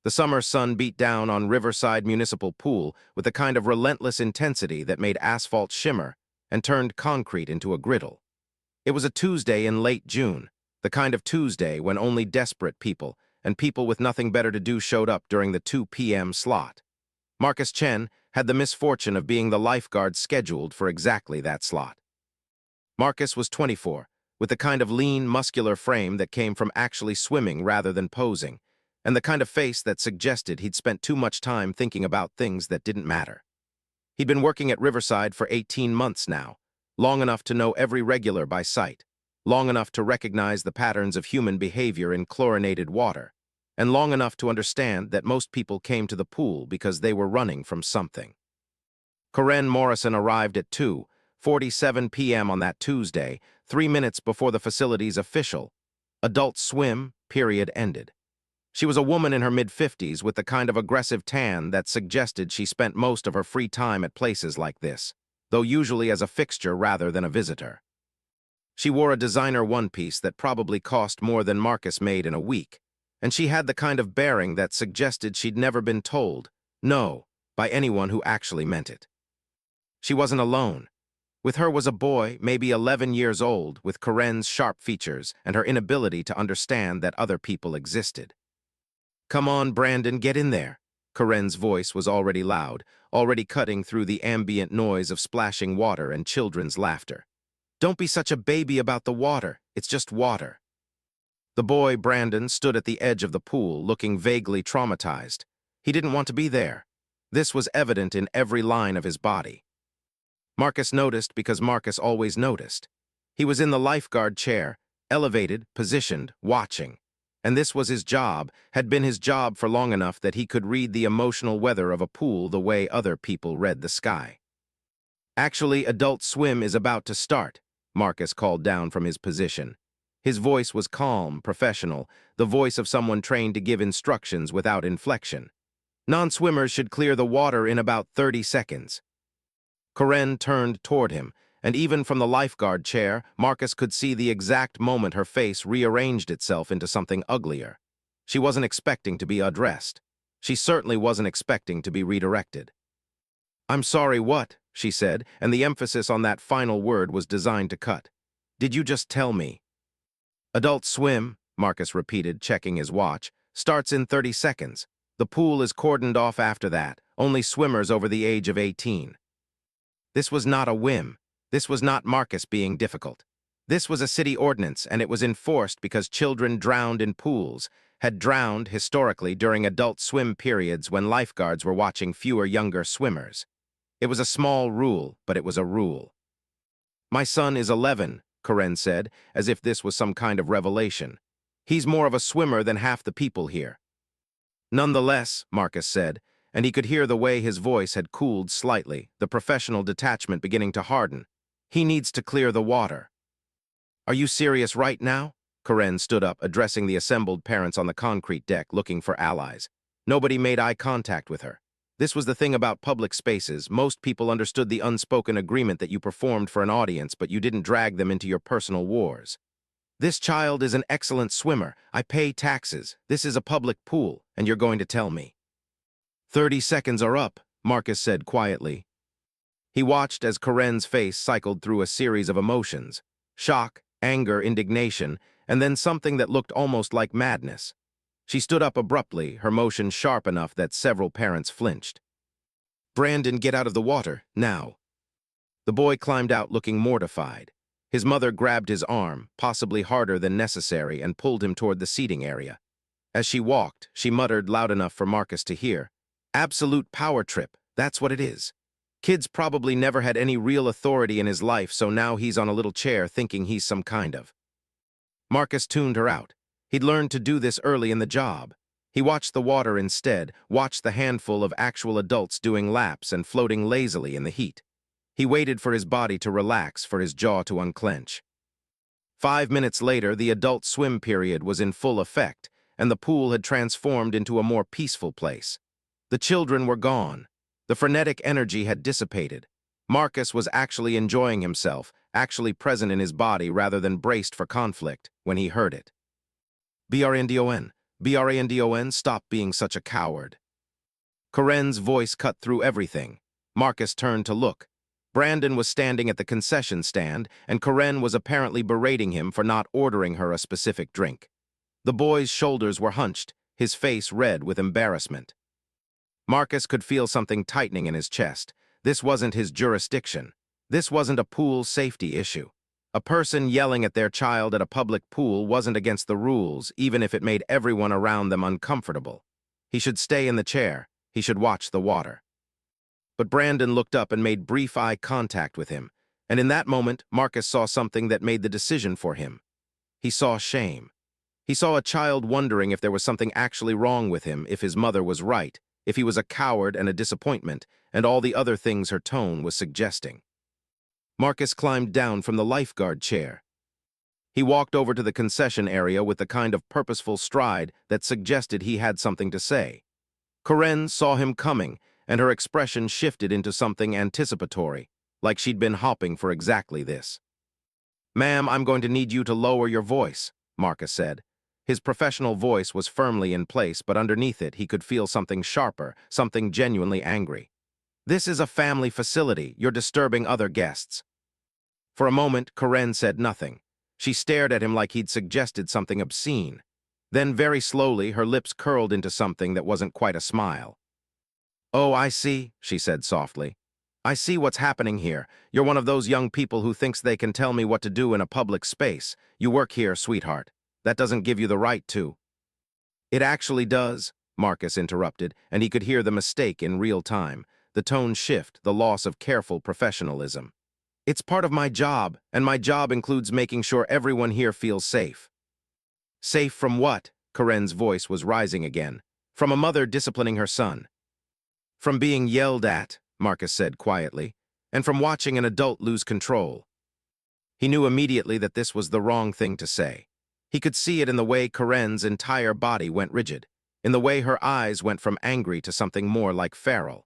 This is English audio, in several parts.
The summer sun beat down on Riverside Municipal Pool with a kind of relentless intensity that made asphalt shimmer and turned concrete into a griddle. It was a Tuesday in late June, the kind of Tuesday when only desperate people and people with nothing better to do showed up during the 2 p.m. slot. Marcus Chen had the misfortune of being the lifeguard scheduled for exactly that slot. Marcus was 24, with the kind of lean, muscular frame that came from actually swimming rather than posing, and the kind of face that suggested he'd spent too much time thinking about things that didn't matter. He'd been working at Riverside for 18 months now, long enough to know every regular by sight, long enough to recognize the patterns of human behavior in chlorinated water, and long enough to understand that most people came to the pool because they were running from something. Corinne Morrison arrived at 2:47 p.m. on that Tuesday, 3 minutes before the facility's official adult swim period ended. She was a woman in her mid-50s with the kind of aggressive tan that suggested she spent most of her free time at places like this, though usually as a fixture rather than a visitor. She wore a designer one-piece that probably cost more than Marcus made in a week, and she had the kind of bearing that suggested she'd never been told no by anyone who actually meant it. She wasn't alone. With her was a boy, maybe 11 years old, with Corinne's sharp features and her inability to understand that other people existed. "Come on, Brandon, get in there." Corinne's voice was already loud, already cutting through the ambient noise of splashing water and children's laughter. "Don't be such a baby about the water. It's just water." The boy, Brandon, stood at the edge of the pool, looking vaguely traumatized. He didn't want to be there. This was evident in every line of his body. Marcus noticed because Marcus always noticed. He was in the lifeguard chair, elevated, positioned, watching. And this was his job, had been his job for long enough that he could read the emotional weather of a pool the way other people read the sky. "Actually, Adult Swim is about to start," Marcus called down from his position. His voice was calm, professional, the voice of someone trained to give instructions without inflection. "Non-swimmers should clear the water in about 30 seconds. Corinne turned toward him, and even from the lifeguard chair, Marcus could see the exact moment her face rearranged itself into something uglier. She wasn't expecting to be addressed. She certainly wasn't expecting to be redirected. "I'm sorry, what?" she said, and the emphasis on that final word was designed to cut. "Did you just tell me?" "Adult Swim," Marcus repeated, checking his watch, "starts in 30 seconds. The pool is cordoned off after that, only swimmers over the age of 18. This was not a whim. This was not Marcus being difficult. This was a city ordinance, and it was enforced because children drowned in pools, had drowned, historically, during adult swim periods when lifeguards were watching fewer younger swimmers. It was a small rule, but it was a rule. "My son is 11, Corinne said, as if this was some kind of revelation. "He's more of a swimmer than half the people here." "Nonetheless," Marcus said, and he could hear the way his voice had cooled slightly, the professional detachment beginning to harden. "He needs to clear the water." "Are you serious right now?" Corinne stood up, addressing the assembled parents on the concrete deck, looking for allies. Nobody made eye contact with her. This was the thing about public spaces. Most people understood the unspoken agreement that you performed for an audience, but you didn't drag them into your personal wars. "This child is an excellent swimmer. I pay taxes. This is a public pool, and you're going to tell me." 30 seconds are up," Marcus said quietly. He watched as Corinne's face cycled through a series of emotions: shock, anger, indignation, and then something that looked almost like madness. She stood up abruptly, her motion sharp enough that several parents flinched. "Brandon, get out of the water, now." The boy climbed out looking mortified. His mother grabbed his arm, possibly harder than necessary, and pulled him toward the seating area. As she walked, she muttered loud enough for Marcus to hear, "Absolute power trip, that's what it is. Kid's probably never had any real authority in his life, so now he's on a little chair thinking he's some kind of." Marcus tuned her out. He'd learned to do this early in the job. He watched the water instead, watched the handful of actual adults doing laps and floating lazily in the heat. He waited for his body to relax, for his jaw to unclench. 5 minutes later, the adult swim period was in full effect, and the pool had transformed into a more peaceful place. The children were gone. The frenetic energy had dissipated. Marcus was actually enjoying himself, actually present in his body rather than braced for conflict, when he heard it. "BRNDON, Brandon, stop being such a coward. Corinne's voice cut through everything. Marcus turned to look. Brandon was standing at the concession stand, and Corinne was apparently berating him for not ordering her a specific drink. The boy's shoulders were hunched, his face red with embarrassment. Marcus could feel something tightening in his chest. This wasn't his jurisdiction. This wasn't a pool safety issue. A person yelling at their child at a public pool wasn't against the rules, even if it made everyone around them uncomfortable. He should stay in the chair. He should watch the water. But Brandon looked up and made brief eye contact with him, and in that moment, Marcus saw something that made the decision for him. He saw shame. He saw a child wondering if there was something actually wrong with him, if his mother was right, if he was a coward and a disappointment, and all the other things her tone was suggesting. Marcus climbed down from the lifeguard chair. He walked over to the concession area with the kind of purposeful stride that suggested he had something to say. Corinne saw him coming, and her expression shifted into something anticipatory, like she'd been hopping for exactly this. "Ma'am, I'm going to need you to lower your voice," Marcus said. His professional voice was firmly in place, but underneath it he could feel something sharper, something genuinely angry. "This is a family facility. You're disturbing other guests." For a moment, Corinne said nothing. She stared at him like he'd suggested something obscene. Then, very slowly, her lips curled into something that wasn't quite a smile. "Oh, I see," she said softly. "I see what's happening here. You're one of those young people who thinks they can tell me what to do in a public space. You work here, sweetheart. That doesn't give you the right to." "It actually does," Marcus interrupted, and he could hear the mistake in real time, the tone shift, the loss of careful professionalism. "It's part of my job, and my job includes making sure everyone here feels safe." "Safe from what?" Corinne's voice was rising again. "From a mother disciplining her son." "From being yelled at," Marcus said quietly, "and from watching an adult lose control." He knew immediately that this was the wrong thing to say. He could see it in the way Corinne's entire body went rigid, in the way her eyes went from angry to something more like feral.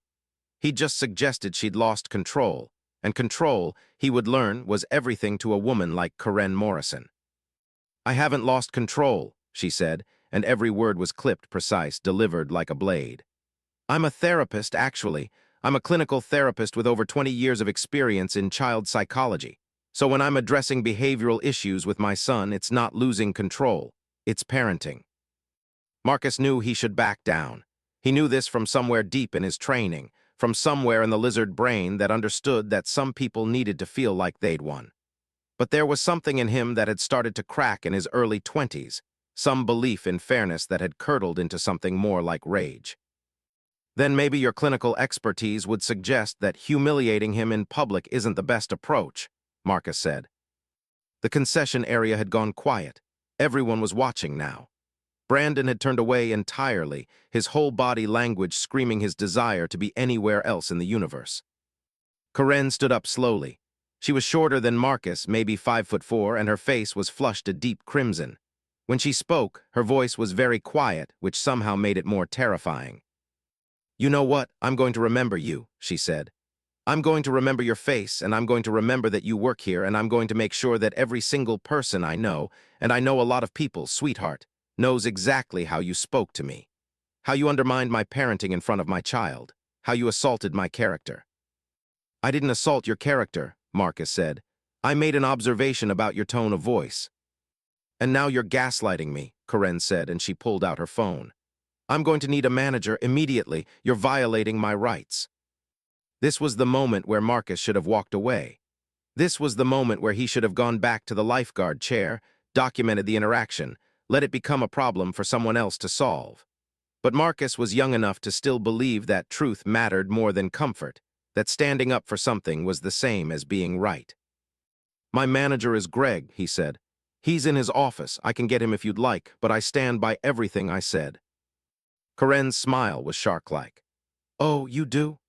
He'd just suggested she'd lost control, and control, he would learn, was everything to a woman like Corinne Morrison. "I haven't lost control," she said, and every word was clipped, precise, delivered like a blade. "I'm a therapist, actually. I'm a clinical therapist with over 20 years of experience in child psychology. So when I'm addressing behavioral issues with my son, it's not losing control. It's parenting." Marcus knew he should back down. He knew this from somewhere deep in his training, from somewhere in the lizard brain that understood that some people needed to feel like they'd won. But there was something in him that had started to crack in his early 20s, some belief in fairness that had curdled into something more like rage. "Then maybe your clinical expertise would suggest that humiliating him in public isn't the best approach," Marcus said. The concession area had gone quiet. Everyone was watching now. Brandon had turned away entirely, his whole body language screaming his desire to be anywhere else in the universe. Corinne stood up slowly. She was shorter than Marcus, maybe 5'4", and her face was flushed a deep crimson. When she spoke, her voice was very quiet, which somehow made it more terrifying. "You know what? I'm going to remember you," she said. "I'm going to remember your face, and I'm going to remember that you work here, and I'm going to make sure that every single person I know, and I know a lot of people, sweetheart, knows exactly how you spoke to me, how you undermined my parenting in front of my child, how you assaulted my character." "I didn't assault your character," Marcus said. "I made an observation about your tone of voice." "And now you're gaslighting me," Corinne said, and she pulled out her phone. "I'm going to need a manager immediately. You're violating my rights." This was the moment where Marcus should have walked away. This was the moment where he should have gone back to the lifeguard chair, documented the interaction, let it become a problem for someone else to solve. But Marcus was young enough to still believe that truth mattered more than comfort, that standing up for something was the same as being right. "My manager is Greg," he said. "He's in his office. I can get him if you'd like, but I stand by everything I said." Corinne's smile was shark-like. "Oh, you do?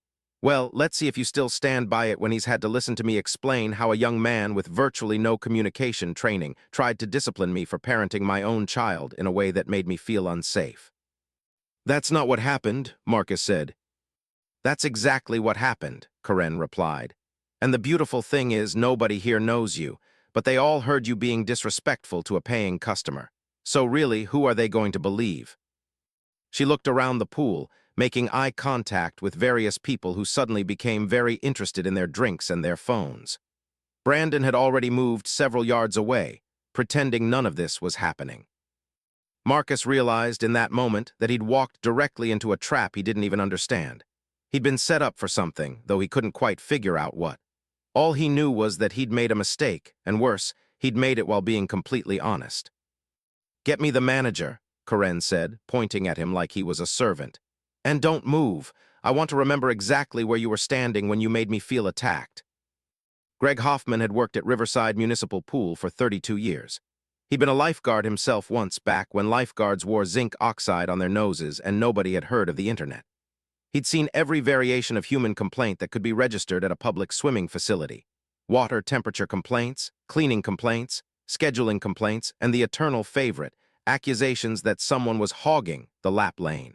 Well, let's see if you still stand by it when he's had to listen to me explain how a young man with virtually no communication training tried to discipline me for parenting my own child in a way that made me feel unsafe." "That's not what happened," Marcus said. "That's exactly what happened," Corinne replied. "And the beautiful thing is nobody here knows you, but they all heard you being disrespectful to a paying customer. So really, who are they going to believe? She looked around the pool, making eye contact with various people who suddenly became very interested in their drinks and their phones. Brandon had already moved several yards away, pretending none of this was happening. Marcus realized in that moment that he'd walked directly into a trap he didn't even understand. He'd been set up for something, though he couldn't quite figure out what. All he knew was that he'd made a mistake, and worse, he'd made it while being completely honest. "Get me the manager," Karen said, pointing at him like he was a servant. "And don't move. I want to remember exactly where you were standing when you made me feel attacked." Greg Hoffman had worked at Riverside Municipal Pool for 32 years. He'd been a lifeguard himself once back when lifeguards wore zinc oxide on their noses and nobody had heard of the internet. He'd seen every variation of human complaint that could be registered at a public swimming facility. Water temperature complaints, cleaning complaints, scheduling complaints, and the eternal favorite, accusations that someone was hogging the lap lane.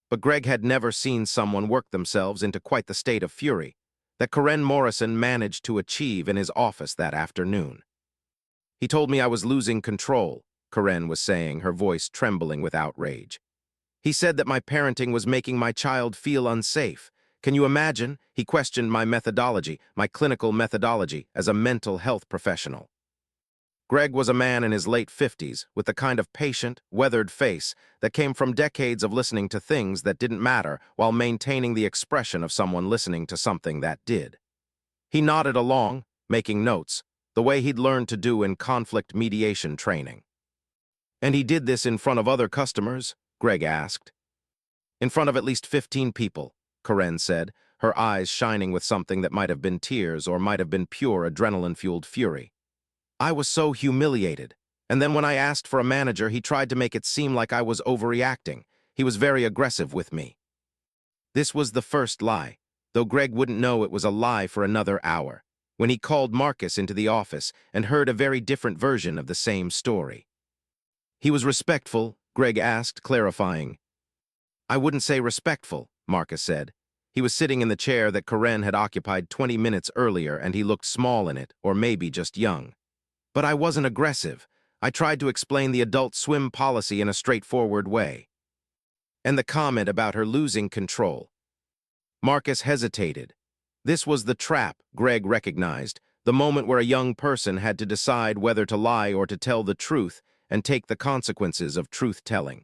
But Greg had never seen someone work themselves into quite the state of fury that Karen Morrison managed to achieve in his office that afternoon. "He told me I was losing control," Karen was saying, her voice trembling with outrage. "He said that my parenting was making my child feel unsafe. Can you imagine? He questioned my methodology, my clinical methodology, as a mental health professional." Greg was a man in his late 50s with the kind of patient, weathered face that came from decades of listening to things that didn't matter while maintaining the expression of someone listening to something that did. He nodded along, making notes, the way he'd learned to do in conflict mediation training. "And he did this in front of other customers?" Greg asked. "In front of at least 15 people, Karen said, her eyes shining with something that might have been tears or might have been pure adrenaline-fueled fury. "I was so humiliated. And then when I asked for a manager, he tried to make it seem like I was overreacting. He was very aggressive with me." This was the first lie, though Greg wouldn't know it was a lie for another hour, when he called Marcus into the office and heard a very different version of the same story. "He was respectful?" Greg asked, clarifying. "I wouldn't say respectful," Marcus said. He was sitting in the chair that Karen had occupied 20 minutes earlier, and he looked small in it, or maybe just young. "But I wasn't aggressive. I tried to explain the adult swim policy in a straightforward way." And the comment about her losing control. Marcus hesitated. This was the trap, Greg recognized, the moment where a young person had to decide whether to lie or to tell the truth and take the consequences of truth-telling.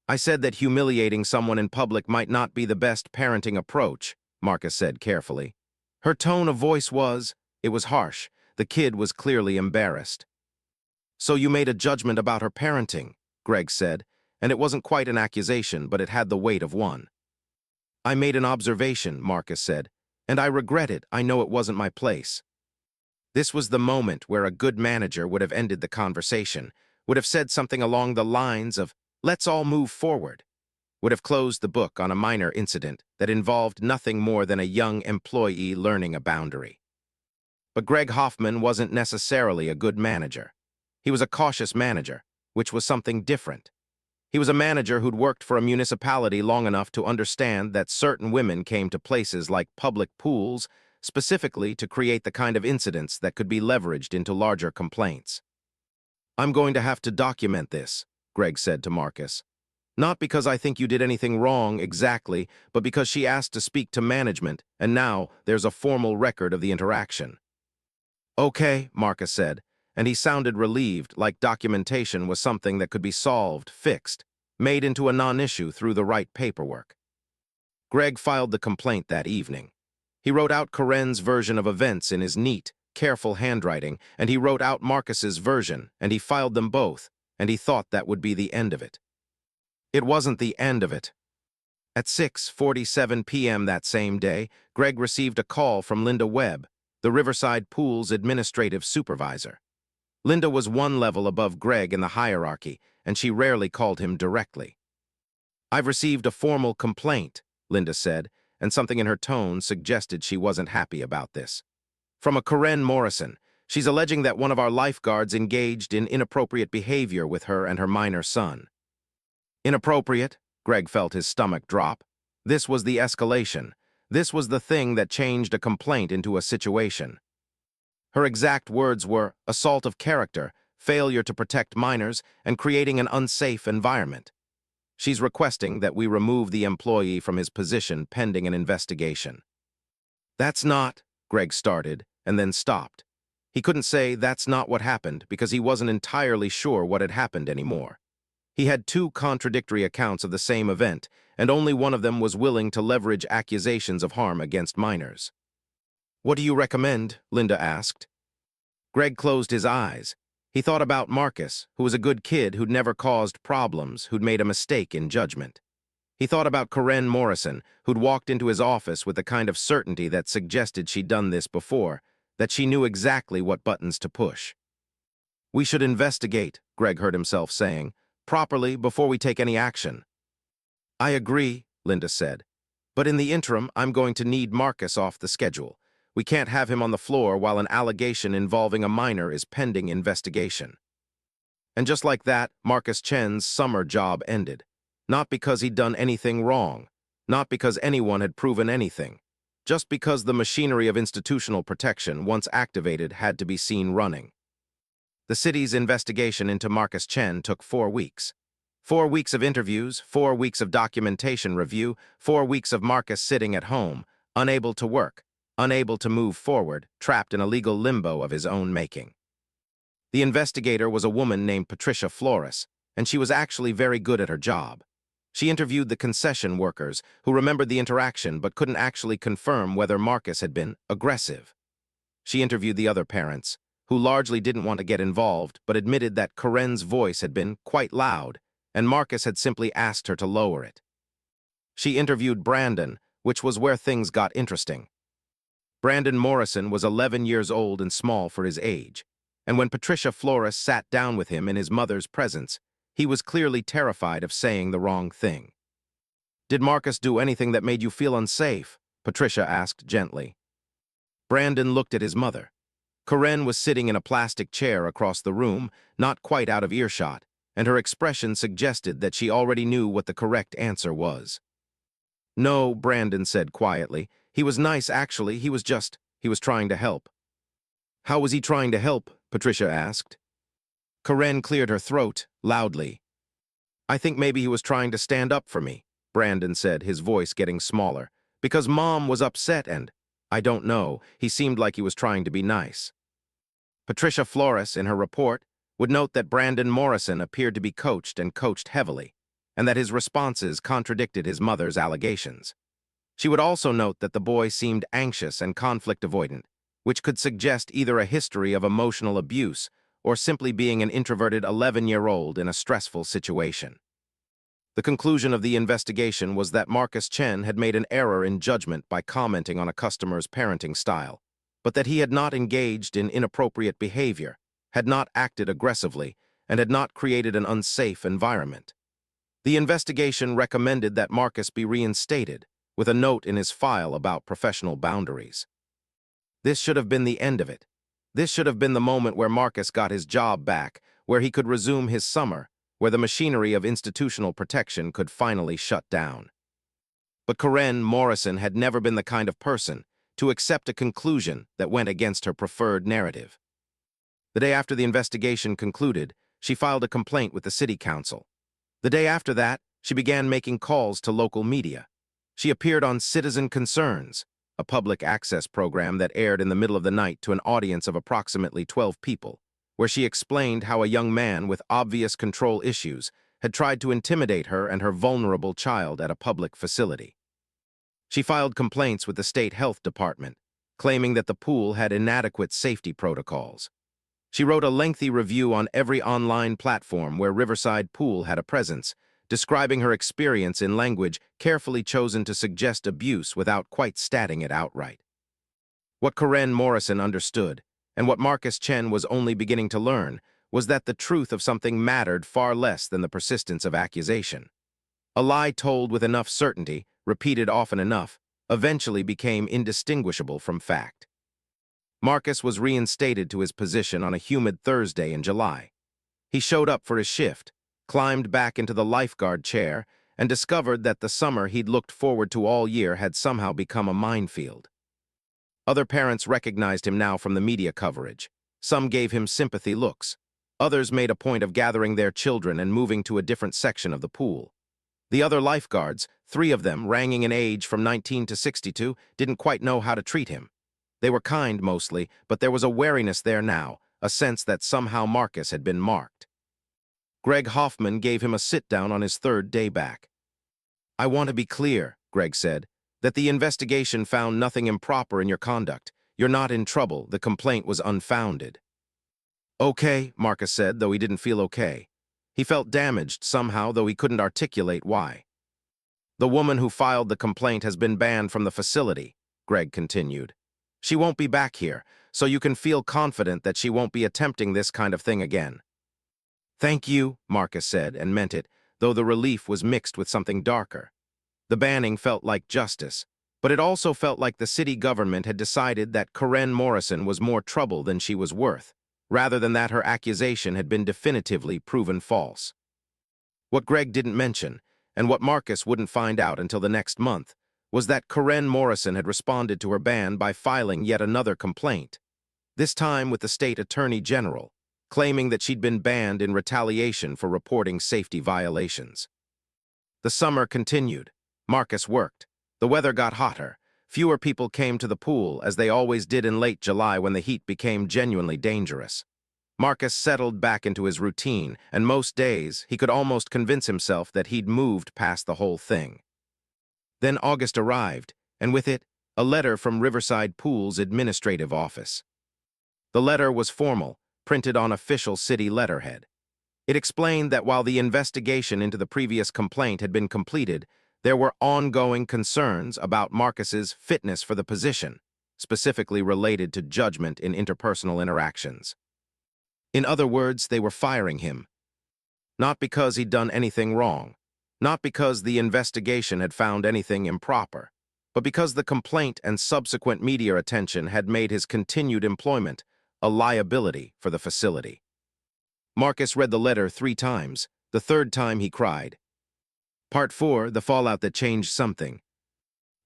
"I said that humiliating someone in public might not be the best parenting approach," Marcus said carefully. Her tone of voice it was harsh. The kid was clearly embarrassed. "So you made a judgment about her parenting," Greg said, and it wasn't quite an accusation, but it had the weight of one. "I made an observation," Marcus said, "and I regret it. I know it wasn't my place." This was the moment where a good manager would have ended the conversation, would have said something along the lines of, "Let's all move forward," would have closed the book on a minor incident that involved nothing more than a young employee learning a boundary. But Greg Hoffman wasn't necessarily a good manager. He was a cautious manager, which was something different. He was a manager who'd worked for a municipality long enough to understand that certain women came to places like public pools specifically to create the kind of incidents that could be leveraged into larger complaints. "I'm going to have to document this," Greg said to Marcus. "Not because I think you did anything wrong exactly, but because she asked to speak to management, and now there's a formal record of the interaction." "Okay," Marcus said, and he sounded relieved, like documentation was something that could be solved, fixed, made into a non-issue through the right paperwork. Greg filed the complaint that evening. He wrote out Karen's version of events in his neat, careful handwriting, and he wrote out Marcus's version, and he filed them both, and he thought that would be the end of it. It wasn't the end of it. At 6:47 p.m. that same day, Greg received a call from Linda Webb, the Riverside Pool's administrative supervisor. Linda was one level above Greg in the hierarchy, and she rarely called him directly. "I've received a formal complaint," Linda said, and something in her tone suggested she wasn't happy about this. "From a Karen Morrison. She's alleging that one of our lifeguards engaged in inappropriate behavior with her and her minor son." Inappropriate? Greg felt his stomach drop. This was the escalation. This was the thing that changed a complaint into a situation. Her exact words were assault of character, failure to protect minors, and creating an unsafe environment. She's requesting that we remove the employee from his position pending an investigation. That's not, Greg started, and then stopped. He couldn't say that's not what happened because he wasn't entirely sure what had happened anymore. He had two contradictory accounts of the same event, and only one of them was willing to leverage accusations of harm against minors. What do you recommend? Linda asked. Greg closed his eyes. He thought about Marcus, who was a good kid who'd never caused problems, who'd made a mistake in judgment. He thought about Corinne Morrison, who'd walked into his office with the kind of certainty that suggested she'd done this before, that she knew exactly what buttons to push. We should investigate, Greg heard himself saying, properly before we take any action. I agree, Linda said. But in the interim, I'm going to need Marcus off the schedule. We can't have him on the floor while an allegation involving a minor is pending investigation. And just like that, Marcus Chen's summer job ended. Not because he'd done anything wrong, not because anyone had proven anything, just because the machinery of institutional protection, once activated, had to be seen running. The city's investigation into Marcus Chen took 4 weeks. 4 weeks of interviews, 4 weeks of documentation review, 4 weeks of Marcus sitting at home, unable to work, unable to move forward, trapped in a legal limbo of his own making. The investigator was a woman named Patricia Flores, and she was actually very good at her job. She interviewed the concession workers, who remembered the interaction but couldn't actually confirm whether Marcus had been aggressive. She interviewed the other parents, who largely didn't want to get involved but admitted that Corinne's voice had been quite loud, and Marcus had simply asked her to lower it. She interviewed Brandon, which was where things got interesting. Brandon Morrison was 11 years old and small for his age, and when Patricia Flores sat down with him in his mother's presence, he was clearly terrified of saying the wrong thing. Did Marcus do anything that made you feel unsafe? Patricia asked gently. Brandon looked at his mother. Corinne was sitting in a plastic chair across the room, not quite out of earshot, and her expression suggested that she already knew what the correct answer was. No, Brandon said quietly. He was nice, actually. He was trying to help. How was he trying to help? Patricia asked. Corinne cleared her throat, loudly. I think maybe he was trying to stand up for me, Brandon said, his voice getting smaller, because Mom was upset and, I don't know, he seemed like he was trying to be nice. Patricia Flores, in her report, would note that Brandon Morrison appeared to be coached and coached heavily, and that his responses contradicted his mother's allegations. She would also note that the boy seemed anxious and conflict avoidant, which could suggest either a history of emotional abuse or simply being an introverted 11-year-old in a stressful situation. The conclusion of the investigation was that Marcus Chen had made an error in judgment by commenting on a customer's parenting style, but that he had not engaged in inappropriate behavior, had not acted aggressively, and had not created an unsafe environment. The investigation recommended that Marcus be reinstated, with a note in his file about professional boundaries. This should have been the end of it. This should have been the moment where Marcus got his job back, where he could resume his summer, where the machinery of institutional protection could finally shut down. But Corinne Morrison had never been the kind of person to accept a conclusion that went against her preferred narrative. The day after the investigation concluded, she filed a complaint with the city council. The day after that, she began making calls to local media. She appeared on Citizen Concerns, a public access program that aired in the middle of the night to an audience of approximately 12 people, where she explained how a young man with obvious control issues had tried to intimidate her and her vulnerable child at a public facility. She filed complaints with the state health department, claiming that the pool had inadequate safety protocols. She wrote a lengthy review on every online platform where Riverside Pool had a presence, describing her experience in language carefully chosen to suggest abuse without quite stating it outright. What Corinne Morrison understood, and what Marcus Chen was only beginning to learn, was that the truth of something mattered far less than the persistence of accusation. A lie told with enough certainty, repeated often enough, eventually became indistinguishable from fact. Marcus was reinstated to his position on a humid Thursday in July. He showed up for his shift, climbed back into the lifeguard chair, and discovered that the summer he'd looked forward to all year had somehow become a minefield. Other parents recognized him now from the media coverage. Some gave him sympathy looks. Others made a point of gathering their children and moving to a different section of the pool. The other lifeguards, 3 of them ranging in age from 19 to 62, didn't quite know how to treat him. They were kind mostly, but there was a wariness there now, a sense that somehow Marcus had been marked. Greg Hoffman gave him a sit-down on his 3rd day back. "I want to be clear," Greg said, "that the investigation found nothing improper in your conduct. You're not in trouble. The complaint was unfounded." "Okay," Marcus said, though he didn't feel okay. He felt damaged somehow, though he couldn't articulate why. "The woman who filed the complaint has been banned from the facility," Greg continued. "She won't be back here, so you can feel confident that she won't be attempting this kind of thing again." "Thank you," Marcus said, and meant it, though the relief was mixed with something darker. The banning felt like justice, but it also felt like the city government had decided that Corinne Morrison was more trouble than she was worth, rather than that her accusation had been definitively proven false. What Greg didn't mention, and what Marcus wouldn't find out until the next month, was that Corinne Morrison had responded to her ban by filing yet another complaint, this time with the state attorney general, claiming that she'd been banned in retaliation for reporting safety violations. The summer continued. Marcus worked. The weather got hotter. Fewer people came to the pool, as they always did in late July when the heat became genuinely dangerous. Marcus settled back into his routine, and most days he could almost convince himself that he'd moved past the whole thing. Then August arrived, and with it, a letter from Riverside Pool's administrative office. The letter was formal, printed on official city letterhead. It explained that while the investigation into the previous complaint had been completed, there were ongoing concerns about Marcus's fitness for the position, specifically related to judgment in interpersonal interactions. In other words, they were firing him. Not because he'd done anything wrong, not because the investigation had found anything improper, but because the complaint and subsequent media attention had made his continued employment a liability for the facility. Marcus read the letter 3 times. The 3rd time he cried. Part 4, the fallout that changed something.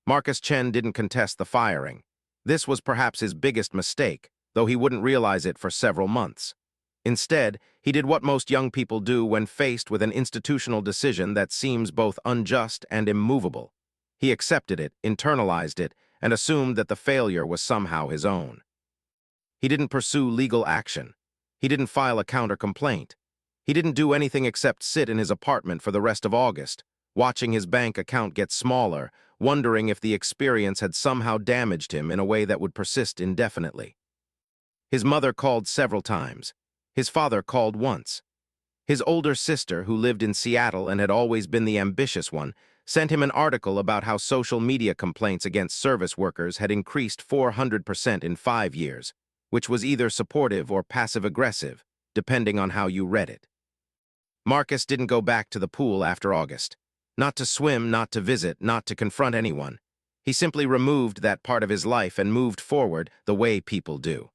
Marcus Chen didn't contest the firing. This was perhaps his biggest mistake, though he wouldn't realize it for several months. Instead, he did what most young people do when faced with an institutional decision that seems both unjust and immovable. He accepted it, internalized it, and assumed that the failure was somehow his own. He didn't pursue legal action. He didn't file a counter-complaint. He didn't do anything except sit in his apartment for the rest of August, watching his bank account get smaller, wondering if the experience had somehow damaged him in a way that would persist indefinitely. His mother called several times. His father called once. His older sister, who lived in Seattle and had always been the ambitious one, sent him an article about how social media complaints against service workers had increased 400% in 5 years, which was either supportive or passive-aggressive, depending on how you read it. Marcus didn't go back to the pool after August. Not to swim, not to visit, not to confront anyone. He simply removed that part of his life and moved forward the way people do.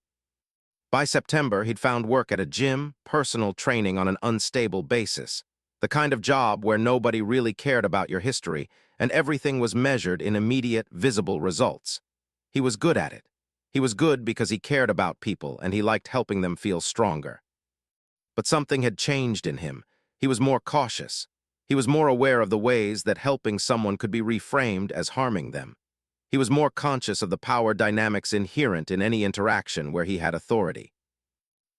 By September, he'd found work at a gym, personal training on an unstable basis, the kind of job where nobody really cared about your history and everything was measured in immediate, visible results. He was good at it. He was good because he cared about people and he liked helping them feel stronger. But something had changed in him. He was more cautious. He was more aware of the ways that helping someone could be reframed as harming them. He was more conscious of the power dynamics inherent in any interaction where he had authority.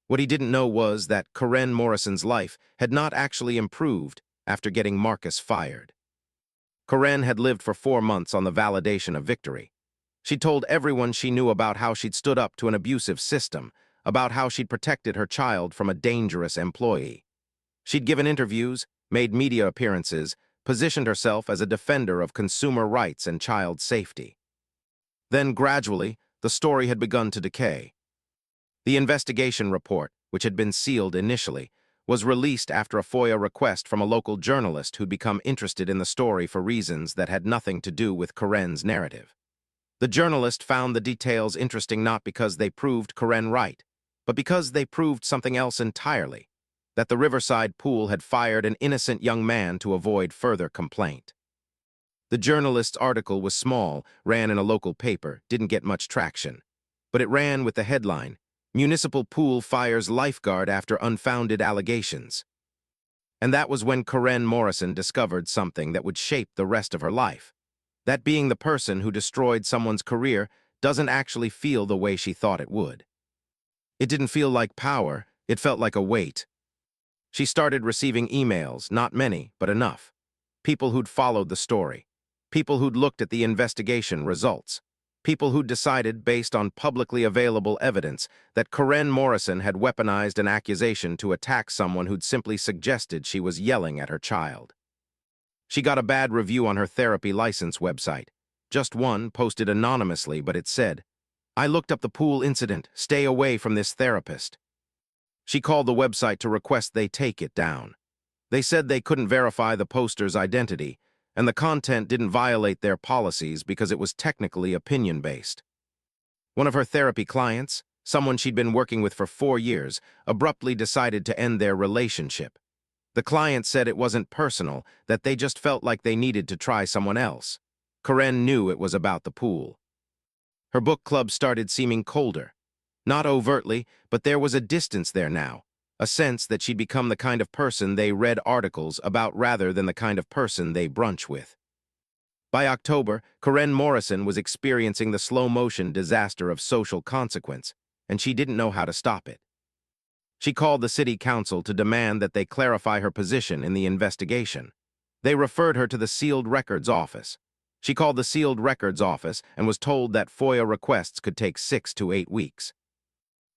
What he didn't know was that Corinne Morrison's life had not actually improved after getting Marcus fired. Corinne had lived for 4 months on the validation of victory. She told everyone she knew about how she'd stood up to an abusive system, about how she'd protected her child from a dangerous employee. She'd given interviews, made media appearances, positioned herself as a defender of consumer rights and child safety. Then, gradually, the story had begun to decay. The investigation report, which had been sealed initially, was released after a FOIA request from a local journalist who'd become interested in the story for reasons that had nothing to do with Corinne's narrative. The journalist found the details interesting not because they proved Corinne right, but because they proved something else entirely, that the Riverside Pool had fired an innocent young man to avoid further complaint. The journalist's article was small, ran in a local paper, didn't get much traction, but it ran with the headline, Municipal pool fires lifeguard after unfounded allegations. And that was when Corinne Morrison discovered something that would shape the rest of her life. That being the person who destroyed someone's career doesn't actually feel the way she thought it would. It didn't feel like power, it felt like a weight. She started receiving emails, not many, but enough. People who'd followed the story. People who'd looked at the investigation results. People who'd decided, based on publicly available evidence, that Corinne Morrison had weaponized an accusation to attack someone who'd simply suggested she was yelling at her child. She got a bad review on her therapy license website. Just one, posted anonymously, but it said, "I looked up the pool incident. Stay away from this therapist." She called the website to request they take it down. They said they couldn't verify the poster's identity, and the content didn't violate their policies because it was technically opinion-based. One of her therapy clients, someone she'd been working with for 4 years, abruptly decided to end their relationship. The client said it wasn't personal, that they just felt like they needed to try someone else. Corinne knew it was about the pool. Her book club started seeming colder. Not overtly, but there was a distance there now, a sense that she'd become the kind of person they read articles about rather than the kind of person they brunch with. By October, Corinne Morrison was experiencing the slow-motion disaster of social consequence, and she didn't know how to stop it. She called the city council to demand that they clarify her position in the investigation. They referred her to the sealed records office. She called the sealed records office and was told that FOIA requests could take 6 to 8 weeks.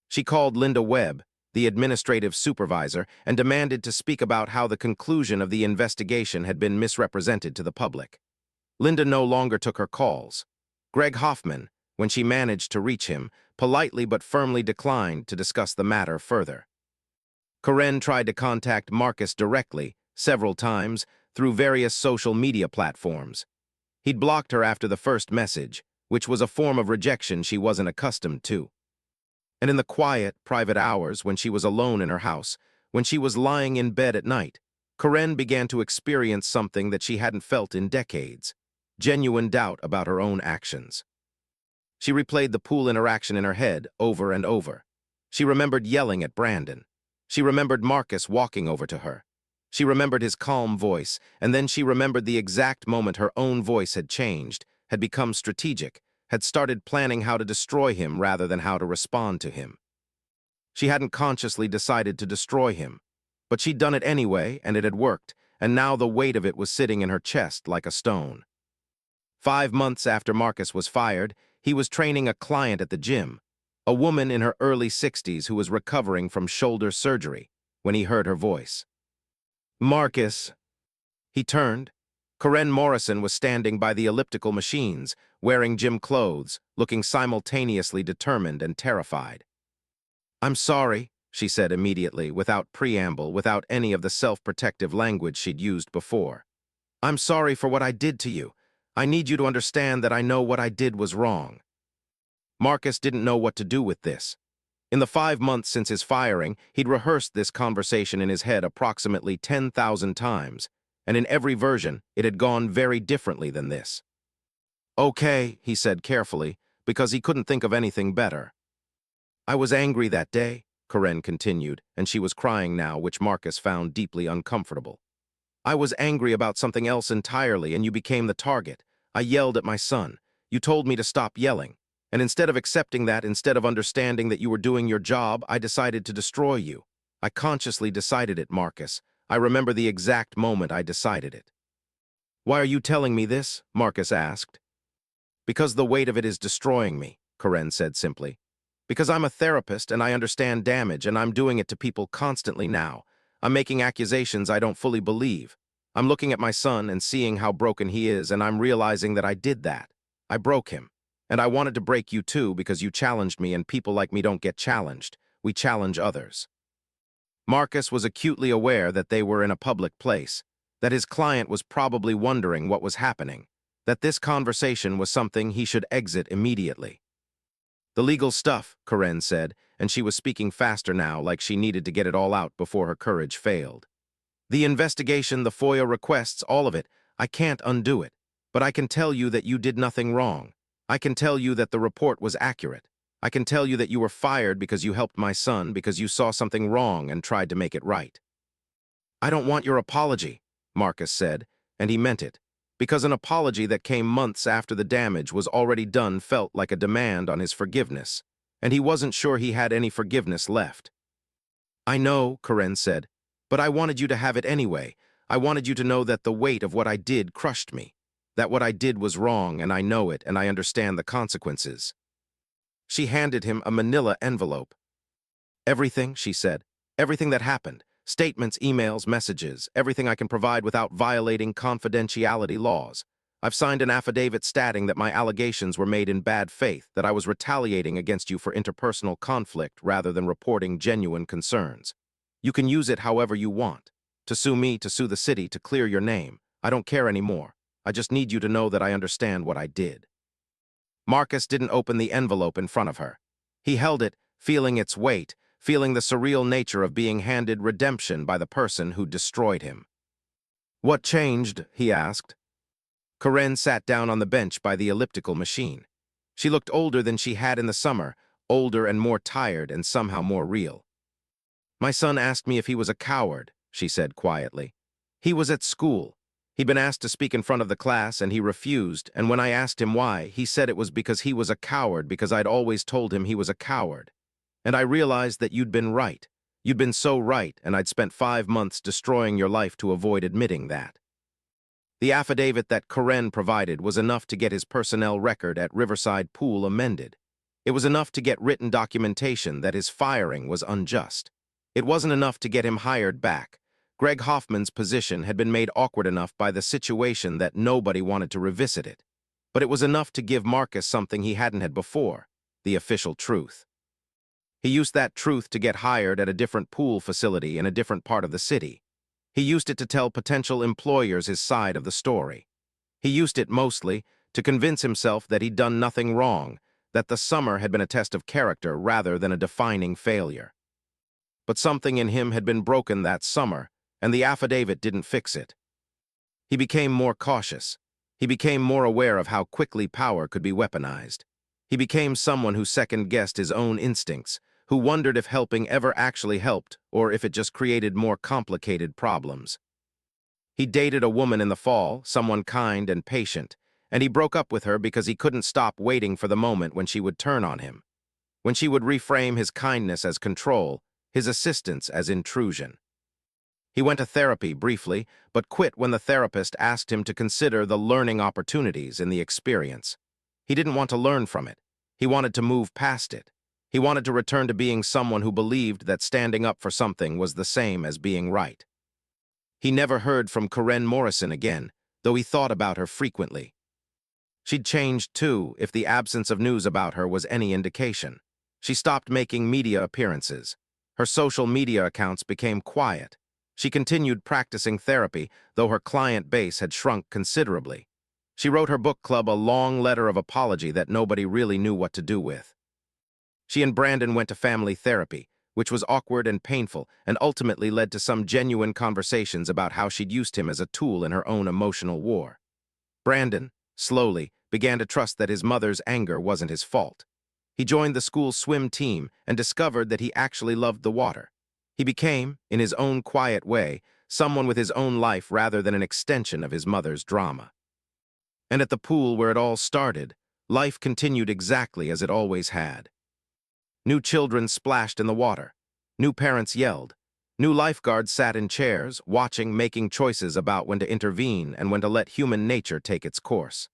She called Linda Webb, the administrative supervisor, and demanded to speak about how the conclusion of the investigation had been misrepresented to the public. Linda no longer took her calls. Greg Hoffman, when she managed to reach him, politely but firmly declined to discuss the matter further. Corinne tried to contact Marcus directly, several times, through various social media platforms. He'd blocked her after the first message, which was a form of rejection she wasn't accustomed to. And in the quiet, private hours when she was alone in her house, when she was lying in bed at night, Corinne began to experience something that she hadn't felt in decades, genuine doubt about her own actions. She replayed the pool interaction in her head over and over. She remembered yelling at Brandon. She remembered Marcus walking over to her. She remembered his calm voice, and then she remembered the exact moment her own voice had changed, had become strategic, had started planning how to destroy him rather than how to respond to him. She hadn't consciously decided to destroy him, but she'd done it anyway, and it had worked, and now the weight of it was sitting in her chest like a stone. 5 months after Marcus was fired, he was training a client at the gym, a woman in her early 60s who was recovering from shoulder surgery, when he heard her voice. "Marcus." He turned. Corinne Morrison was standing by the elliptical machines, wearing gym clothes, looking simultaneously determined and terrified. "I'm sorry," she said immediately, without preamble, without any of the self-protective language she'd used before. "I'm sorry for what I did to you. I need you to understand that I know what I did was wrong." Marcus didn't know what to do with this. In the 5 months since his firing, he'd rehearsed this conversation in his head approximately 10,000 times, and in every version, it had gone very differently than this. "Okay," he said carefully, because he couldn't think of anything better. "I was angry that day," Corinne continued, and she was crying now, which Marcus found deeply uncomfortable. "I was angry about something else entirely, and you became the target. I yelled at my son. You told me to stop yelling. And instead of accepting that, instead of understanding that you were doing your job, I decided to destroy you. I consciously decided it, Marcus. I remember the exact moment I decided it." "Why are you telling me this?" Marcus asked. "Because the weight of it is destroying me," Corinne said simply. "Because I'm a therapist and I understand damage, and I'm doing it to people constantly now. I'm making accusations I don't fully believe. I'm looking at my son and seeing how broken he is, and I'm realizing that I did that. I broke him. And I wanted to break you too because you challenged me, and people like me don't get challenged. We challenge others." Marcus was acutely aware that they were in a public place, that his client was probably wondering what was happening, that this conversation was something he should exit immediately. "The legal stuff," Corinne said, and she was speaking faster now, like she needed to get it all out before her courage failed. "The investigation, the FOIA requests, all of it, I can't undo it. But I can tell you that you did nothing wrong. I can tell you that the report was accurate. I can tell you that you were fired because you helped my son, because you saw something wrong and tried to make it right." "I don't want your apology," Marcus said, and he meant it, because an apology that came months after the damage was already done felt like a demand on his forgiveness, and he wasn't sure he had any forgiveness left. "I know," Karen said, "but I wanted you to have it anyway. I wanted you to know that the weight of what I did crushed me, that what I did was wrong, and I know it, and I understand the consequences." She handed him a manila envelope. "Everything," she said, "everything that happened, statements, emails, messages, everything I can provide without violating confidentiality laws. I've signed an affidavit stating that my allegations were made in bad faith, that I was retaliating against you for interpersonal conflict rather than reporting genuine concerns. You can use it however you want. To sue me, to sue the city, to clear your name. I don't care anymore. I just need you to know that I understand what I did." Marcus didn't open the envelope in front of her. He held it, feeling its weight, feeling the surreal nature of being handed redemption by the person who destroyed him. "What changed?" he asked. Karen sat down on the bench by the elliptical machine. She looked older than she had in the summer, older and more tired and somehow more real. "My son asked me if he was a coward," she said quietly. "He was at school. He'd been asked to speak in front of the class, and he refused, and when I asked him why, he said it was because he was a coward, because I'd always told him he was a coward. And I realized that you'd been right. You'd been so right, and I'd spent 5 months destroying your life to avoid admitting that." The affidavit that Karen provided was enough to get his personnel record at Riverside Pool amended. It was enough to get written documentation that his firing was unjust. It wasn't enough to get him hired back. Greg Hoffman's position had been made awkward enough by the situation that nobody wanted to revisit it. But it was enough to give Marcus something he hadn't had before, the official truth. He used that truth to get hired at a different pool facility in a different part of the city. He used it to tell potential employers his side of the story. He used it mostly to convince himself that he'd done nothing wrong, that the summer had been a test of character rather than a defining failure. But something in him had been broken that summer, and the affidavit didn't fix it. He became more cautious. He became more aware of how quickly power could be weaponized. He became someone who second-guessed his own instincts, who wondered if helping ever actually helped, or if it just created more complicated problems. He dated a woman in the fall, someone kind and patient, and he broke up with her because he couldn't stop waiting for the moment when she would turn on him, when she would reframe his kindness as control, his assistance as intrusion. He went to therapy briefly, but quit when the therapist asked him to consider the learning opportunities in the experience. He didn't want to learn from it. He wanted to move past it. He wanted to return to being someone who believed that standing up for something was the same as being right. He never heard from Karen Morrison again, though he thought about her frequently. She'd changed too, if the absence of news about her was any indication. She stopped making media appearances. Her social media accounts became quiet. She continued practicing therapy, though her client base had shrunk considerably. She wrote her book club a long letter of apology that nobody really knew what to do with. She and Brandon went to family therapy, which was awkward and painful, and ultimately led to some genuine conversations about how she'd used him as a tool in her own emotional war. Brandon, slowly, began to trust that his mother's anger wasn't his fault. He joined the school's swim team and discovered that he actually loved the water. He became, in his own quiet way, someone with his own life rather than an extension of his mother's drama. And at the pool where it all started, life continued exactly as it always had. New children splashed in the water. New parents yelled. New lifeguards sat in chairs, watching, making choices about when to intervene and when to let human nature take its course.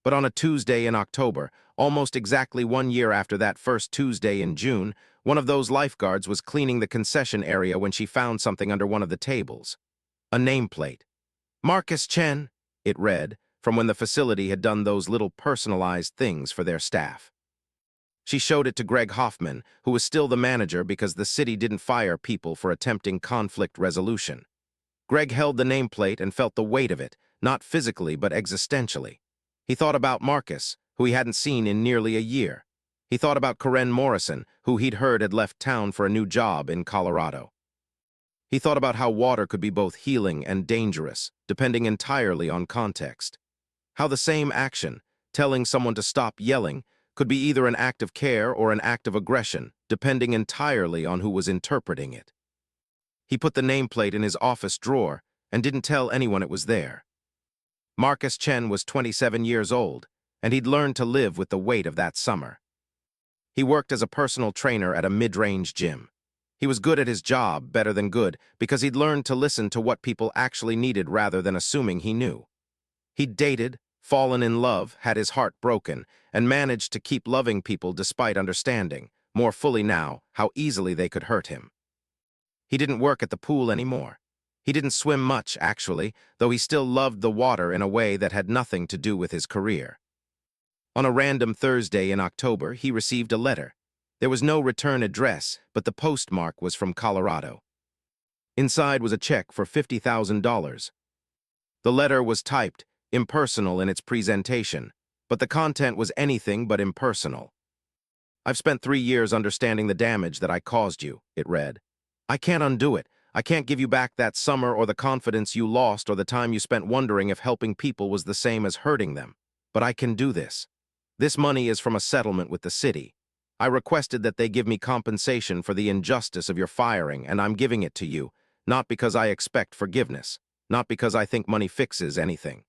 But on a Tuesday in October, almost exactly 1 year after that first Tuesday in June, one of those lifeguards was cleaning the concession area when she found something under one of the tables. A nameplate. "Marcus Chen," it read, from when the facility had done those little personalized things for their staff. She showed it to Greg Hoffman, who was still the manager because the city didn't fire people for attempting conflict resolution. Greg held the nameplate and felt the weight of it, not physically but existentially. He thought about Marcus, who he hadn't seen in nearly a year. He thought about Karen Morrison, who he'd heard had left town for a new job in Colorado. He thought about how water could be both healing and dangerous, depending entirely on context. How the same action, telling someone to stop yelling, could be either an act of care or an act of aggression, depending entirely on who was interpreting it. He put the nameplate in his office drawer and didn't tell anyone it was there. Marcus Chen was 27 years old, and he'd learned to live with the weight of that summer. He worked as a personal trainer at a mid-range gym. He was good at his job, better than good, because he'd learned to listen to what people actually needed rather than assuming he knew. He'd dated, fallen in love, had his heart broken, and managed to keep loving people despite understanding, more fully now, how easily they could hurt him. He didn't work at the pool anymore. He didn't swim much, actually, though he still loved the water in a way that had nothing to do with his career. On a random Thursday in October, he received a letter. There was no return address, but the postmark was from Colorado. Inside was a check for $50,000. The letter was typed, impersonal in its presentation, but the content was anything but impersonal. "I've spent 3 years understanding the damage that I caused you," it read. "I can't undo it. I can't give you back that summer or the confidence you lost or the time you spent wondering if helping people was the same as hurting them. But I can do this. This money is from a settlement with the city. I requested that they give me compensation for the injustice of your firing, and I'm giving it to you, not because I expect forgiveness, not because I think money fixes anything,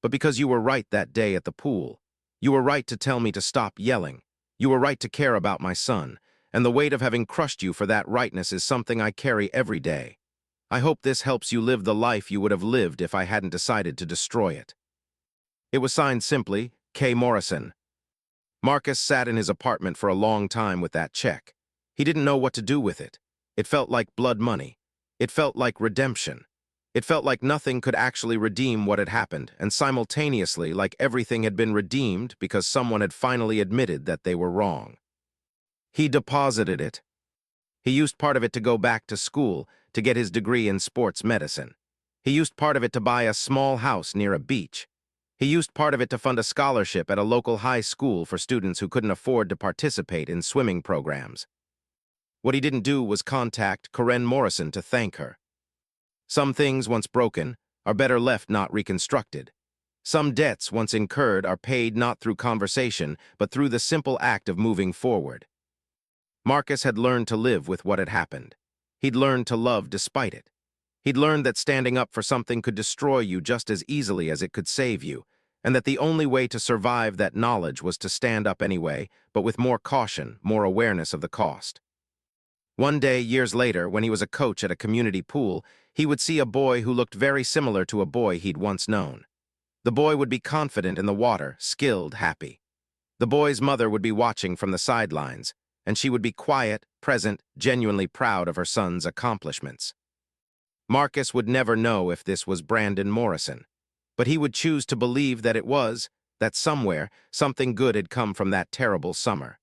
but because you were right that day at the pool. You were right to tell me to stop yelling. You were right to care about my son, and the weight of having crushed you for that rightness is something I carry every day. I hope this helps you live the life you would have lived if I hadn't decided to destroy it." It was signed simply, K. Morrison. Marcus sat in his apartment for a long time with that check. He didn't know what to do with it. It felt like blood money. It felt like redemption. It felt like nothing could actually redeem what had happened, and simultaneously like everything had been redeemed because someone had finally admitted that they were wrong. He deposited it. He used part of it to go back to school, to get his degree in sports medicine. He used part of it to buy a small house near a beach. He used part of it to fund a scholarship at a local high school for students who couldn't afford to participate in swimming programs. What he didn't do was contact Corinne Morrison to thank her. Some things once broken are better left not reconstructed. Some debts once incurred are paid not through conversation, but through the simple act of moving forward. Marcus had learned to live with what had happened. He'd learned to love despite it. He'd learned that standing up for something could destroy you just as easily as it could save you, and that the only way to survive that knowledge was to stand up anyway, but with more caution, more awareness of the cost. One day, years later, when he was a coach at a community pool, he would see a boy who looked very similar to a boy he'd once known. The boy would be confident in the water, skilled, happy. The boy's mother would be watching from the sidelines, and she would be quiet, present, genuinely proud of her son's accomplishments. Marcus would never know if this was Brandon Morrison, but he would choose to believe that it was, that somewhere, something good had come from that terrible summer.